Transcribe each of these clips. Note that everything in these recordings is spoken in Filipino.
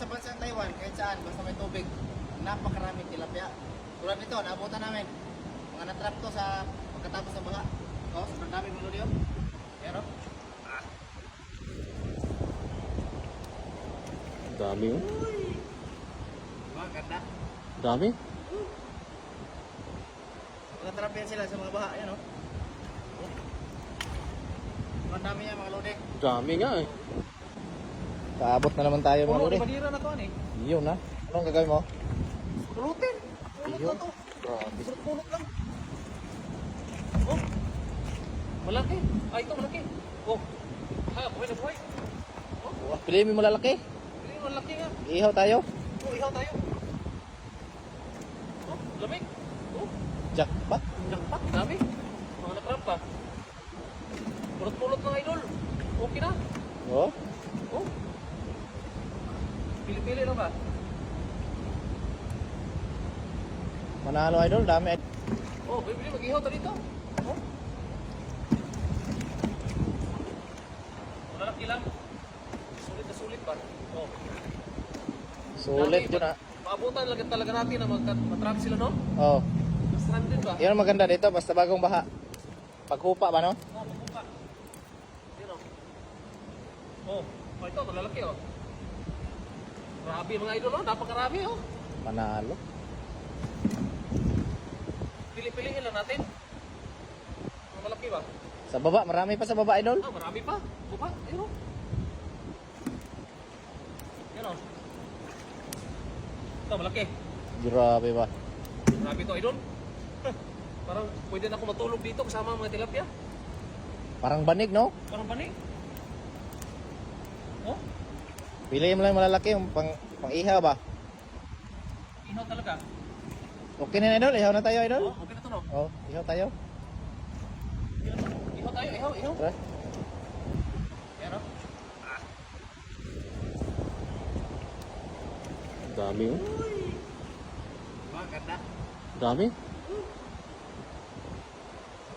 sa bansang Taiwan, kahit saan, basta may tubig, napakaraming tilapia. Tulad nito, naabutan namin. Mga natrap to sa pagkatapos ng baha. Oh, sobrang dami mga lodi yun. Pero, Dami oh. diba, ganda. Dami. Natrap yan sila sa mga baha, yan oh. Ang dami yan mga lodi. Dami nga eh. Kaabot na naman tayo mga Puno, lodi. madira na to ano eh. Yun na. Anong gagawin mo? Pulutin. Pulot na Ayun. to. Grabe. Pulot lang. Oh. Malaki. Ah, ito malaki. Oh. Ha, buhay na buhay. Wah, piliin mo malalaki. Hindi, malaki nga. Ihaw tayo. Oh, ihaw tayo. Oh, lamig. Oh, Jackpot. jackpot. Dami. Mga natrap pa. Pulot-pulot ng idol. Okay na. Oh. Oh. Pili-pili lang ba? Manalo idol, dami. Oh, bibili mag-ihaw tayo dito. Oh. Malalaki lang. Sulit na sulit ba? Oh. Sulit yun ah. Maabutan lang talaga natin na matrap sila, no? Oh. Stranded ba? Yan ang maganda dito, basta bagong baha. Paghupa ba no? Oh, mabuka. Yun o. Oh, oh ito, malalaki oh. Grabe mga idol oh, napakarami oh. Manalo. Pili-piliin lang natin. Mga malaki ba? Sa baba, marami pa sa baba idol. Ah, marami pa. Buka, ayun oh. Yan oh. Ito, malaki. Grabe ba? Grabe ito idol. Parang pwede na ako matulog dito kasama mga tilapia. Parang banig no? Parang bani. Oh, Piliin mo lang yung malalaki, yung pang ihaw ba? ihaw talaga. Okay na idol, ihaw na tayo idol. Oh, okay na to no. Oh, ihaw tayo. Ihaw tayo, ihaw, ihaw. Tara. Yan oh. Dami oh. Mga ganda. Dami.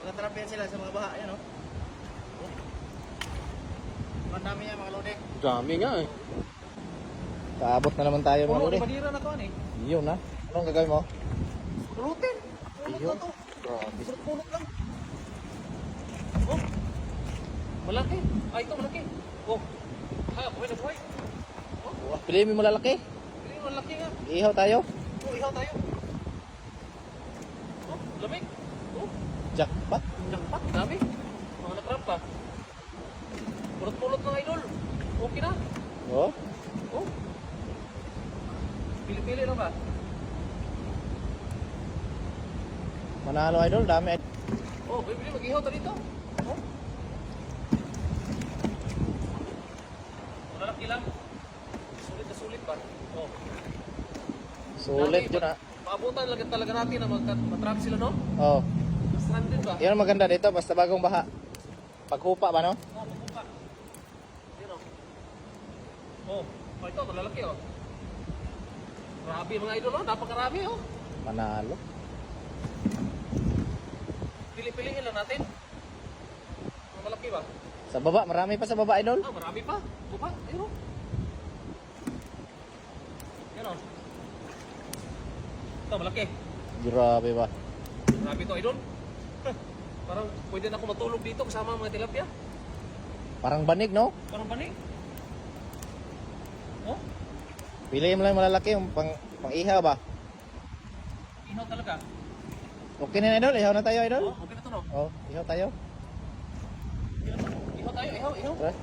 Natrap yan sila sa mga baha, yan oh. Ang dami yan mga lodi. Dami nga eh. Kaabot na naman tayo mga Puno, lodi. madira na to ano eh. Yun na. Anong gagawin mo? Pulutin. Pulot Ayun. na to. Grabe. Pulot lang. Oh. Malaki. Ah, ito malaki. Oh. Ha, buhay na buhay. Oh, Wah, piliin mo malalaki. hindi malaki nga. Ihaw tayo. Oh, ihaw tayo. Oh, lamig. Oh, Jackpot. jackpot. Dami. Mga natrap pa. Pulot-pulot ng idol. Okay na. Oh. Oh. Pili-pili lang ba? Manalo idol, dami. Oh, bibili mag-ihaw tayo dito. Oh. Malalaki lang. Sulit na sulit ba? Oh. Sulit yun ah. Maabutan lang talaga natin na matrap sila, no? Oh. Stranded ba? Yan ang maganda dito, basta bagong baha. Paghupa ba no? Oh, mabuka. Yun o. Oh, oh ito, malalaki oh. Grabe mga idol oh, napakarami oh. Manalo. Pili-piliin lang natin. Mga malaki ba? Sa baba, marami pa sa baba idol. Ah, marami pa. Buka, ayun oh. Yan oh. Ito, malaki. Grabe ba? Grabe ito idol. Parang pwede na ako matulog dito kasama mga tilapia. Parang banig no? Parang bani. Oh, Piliin mo lang yung malalaki, yung pang ihaw ba? ihaw talaga. Okay na idol, ihaw na tayo idol. Oh, okay na to no. Oh, ihaw tayo. Ihaw tayo, ihaw, ihaw. Tara.